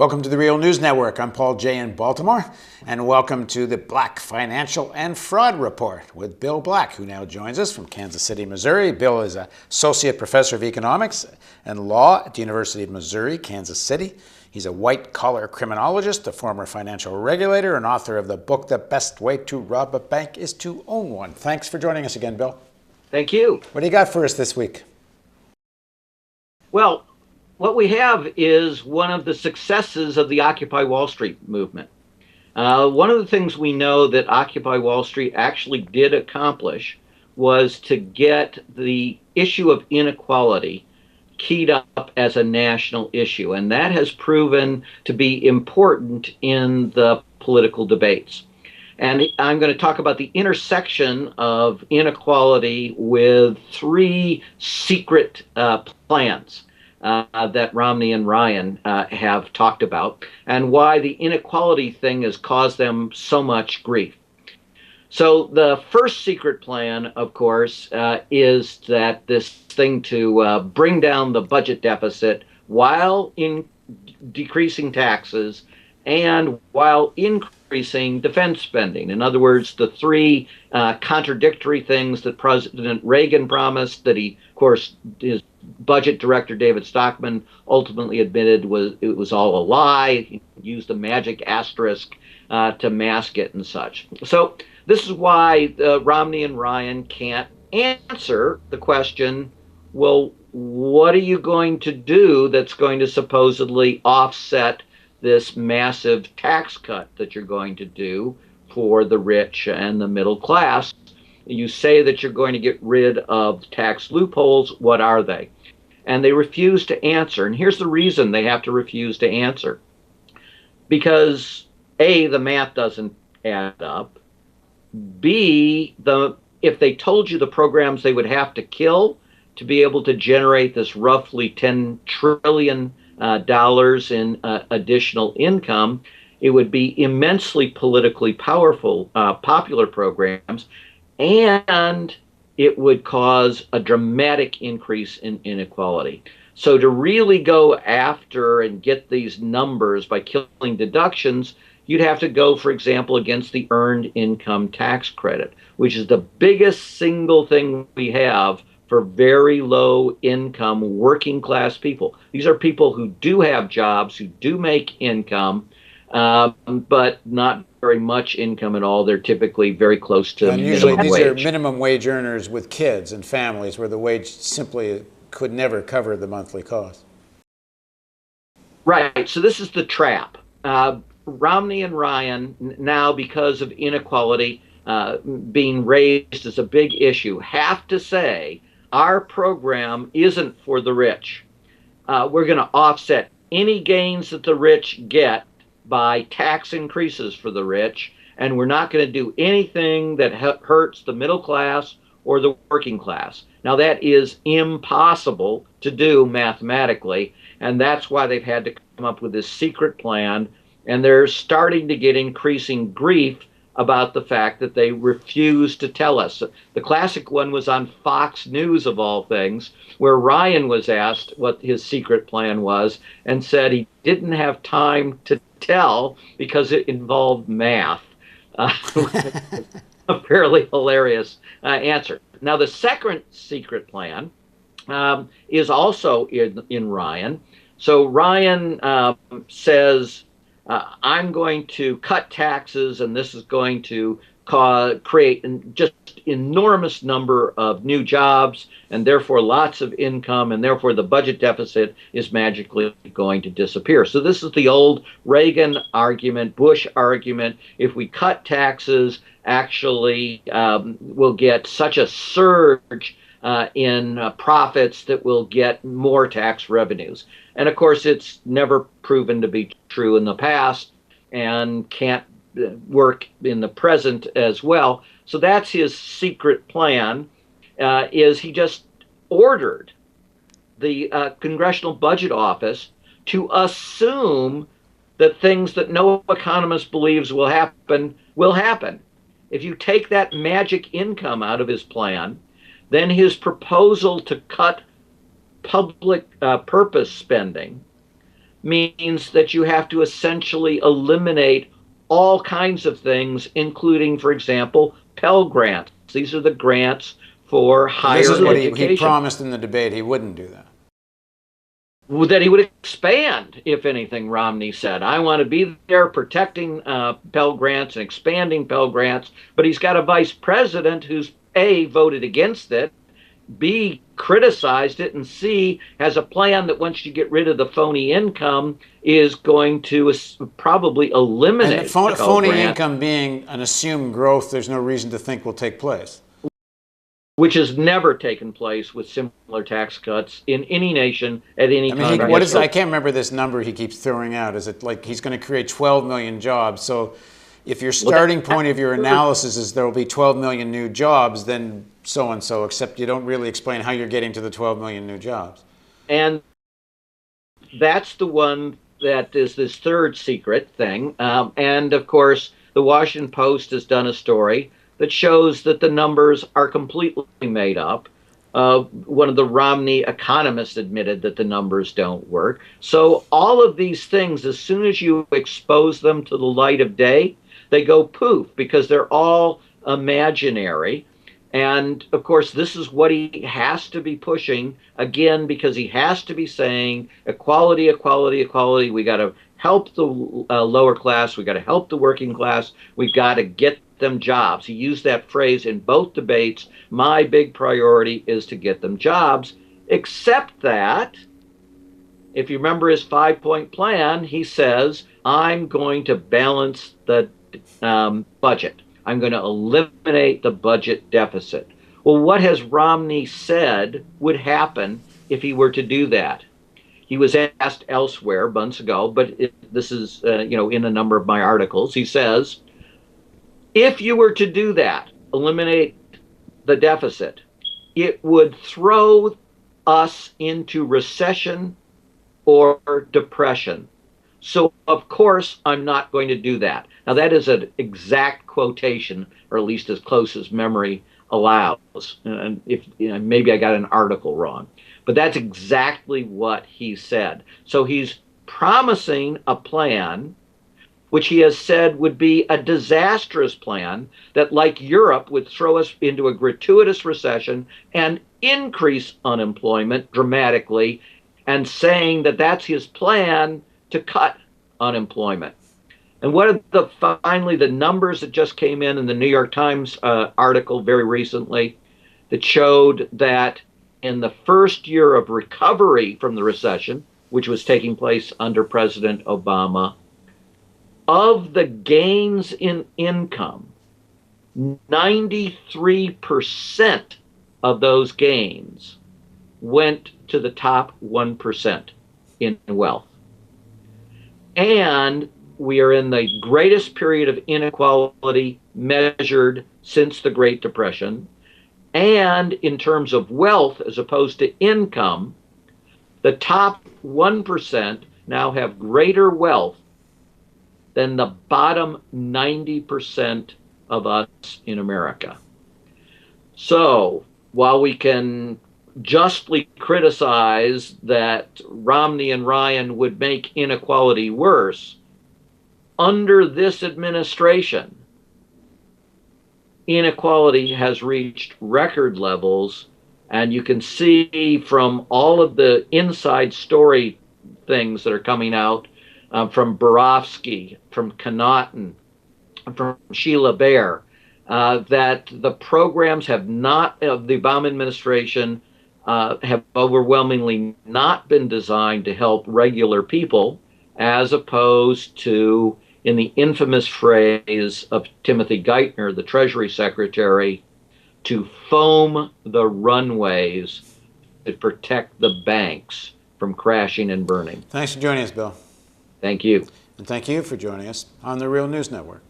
Welcome to the Real News Network. I'm Paul Jay in Baltimore, and welcome to the Black Financial and Fraud Report with Bill Black, who now joins us from Kansas City, Missouri. Bill is an associate professor of economics and law at the University of Missouri, Kansas City. He's a white-collar criminologist, a former financial regulator, and author of the book, The Best Way to Rob a Bank is to Own One. Thanks for joining us again, Bill. Thank you. What do you got for us this week? Well, what we have is one of the successes of the Occupy Wall Street movement. One of the things we know that Occupy Wall Street actually did accomplish was to get the issue of inequality keyed up as a national issue, and that has proven to be important in the political debates. And I'm going to talk about the intersection of inequality with three secret plans that Romney and Ryan have talked about, and why the inequality thing has caused them so much grief. So the first secret plan, of course, is that this thing to bring down the budget deficit while decreasing taxes and while increasing defense spending. In other words, the three contradictory things that President Reagan promised, that he, of course, his budget director David Stockman ultimately admitted it was all a lie. He used a magic asterisk to mask it and such. So this is why Romney and Ryan can't answer the question, well, what are you going to do that's going to supposedly offset this massive tax cut that you're going to do for the rich and the middle class? You say that you're going to get rid of tax loopholes. What are they? And they refuse to answer. And here's the reason they have to refuse to answer. Because A, the math doesn't add up. B, if they told you the programs they would have to kill to be able to generate this roughly $10 trillion in additional income, it would be immensely politically powerful, popular programs, and it would cause a dramatic increase in inequality. So to really go after and get these numbers by killing deductions, you'd have to go, for example, against the earned income tax credit, which is the biggest single thing we have for very low income working class people. These are people who do have jobs, who do make income, but not very much income at all. They're typically very close to and usually minimum these wage. are minimum wage earners with kids and families where the wage simply could never cover the monthly cost. Right. So this is the trap. Romney and Ryan, now because of inequality being raised as a big issue, have to say our program isn't for the rich. We're going to offset any gains that the rich get by tax increases for the rich, and we're not going to do anything that hurts the middle class or the working class. Now, that is impossible to do mathematically, and that's why they've had to come up with this secret plan, and they're starting to get increasing grief about the fact that they refuse to tell us. The classic one was on Fox News, of all things, where Ryan was asked what his secret plan was and said he didn't have time to tell because it involved math. A fairly hilarious answer. Now, the second secret plan is also in Ryan. So Ryan says, I'm going to cut taxes, and this is going to create just enormous number of new jobs, and therefore lots of income, and therefore the budget deficit is magically going to disappear. So this is the old Reagan argument, Bush argument. If we cut taxes, actually we'll get such a surge in profits that we'll get more tax revenues. And of course, it's never proven to be true in the past and can't work in the present as well. So that's his secret plan, is he just ordered the Congressional Budget Office to assume that things that no economist believes will happen will happen. If you take that magic income out of his plan, then his proposal to cut public purpose spending means that you have to essentially eliminate all kinds of things, including, for example, Pell Grants. These are the grants for Well, this is higher what he education. promised in the debate. He wouldn't do that. That he would expand, if anything, Romney said. I want to be there protecting Pell Grants and expanding Pell Grants, but he's got a vice president who's A, voted against it, B, criticized it, and C, has a plan that once you get rid of the phony income is going to probably And the eliminate Pell phony Grant, income being an assumed growth, there's no reason to think will take place. which has never taken place with similar tax cuts in any nation at any I time mean, in what is, history. I can't remember this number he keeps throwing out. Is it like he's going to create 12 million jobs? So if your starting point of your analysis is there will be 12 million new jobs, then so-and-so, except you don't really explain how you're getting to the 12 million new jobs. And that's the one that is this third secret thing. And of course, the Washington Post has done a story that shows that the numbers are completely made up. One of the Romney economists admitted that the numbers don't work. So, all of these things, as soon as you expose them to the light of day, they go poof because they're all imaginary. And of course, this is what he has to be pushing again because he has to be saying equality, equality, equality. We got to help the lower class. We got to help the working class. We got to get them jobs. He used that phrase in both debates. My big priority is to get them jobs, except that if you remember his 5-point plan, he says, I'm going to balance the budget. I'm going to eliminate the budget deficit. Well, what has Romney said would happen if he were to do that? He was asked elsewhere months ago, but this is in a number of my articles. He says, if you were to do that, eliminate the deficit, it would throw us into recession or depression. So, of course, I'm not going to do that. Now, that is an exact quotation, or at least as close as memory allows. And if maybe I got an article wrong, but that's exactly what he said. So he's promising a plan which he has said would be a disastrous plan that, like Europe, would throw us into a gratuitous recession and increase unemployment dramatically, and saying that that's his plan to cut unemployment. And what are finally the numbers that just came in the New York Times article very recently that showed that in the first year of recovery from the recession, which was taking place under President Obama, of the gains in income, 93% of those gains went to the top 1% in wealth. And we are in the greatest period of inequality measured since the Great Depression. And in terms of wealth as opposed to income, the top 1% now have greater wealth than the bottom 90% of us in America. So while we can justly criticize that Romney and Ryan would make inequality worse, under this administration, inequality has reached record levels. And you can see from all of the inside story things that are coming out from Borofsky, from Connaughton, from Sheila Bair, that the programs have not, of the Obama administration, have overwhelmingly not been designed to help regular people, as opposed to, in the infamous phrase of Timothy Geithner, the Treasury Secretary, to foam the runways to protect the banks from crashing and burning. Thanks for joining us, Bill. Thank you. And thank you for joining us on the Real News Network.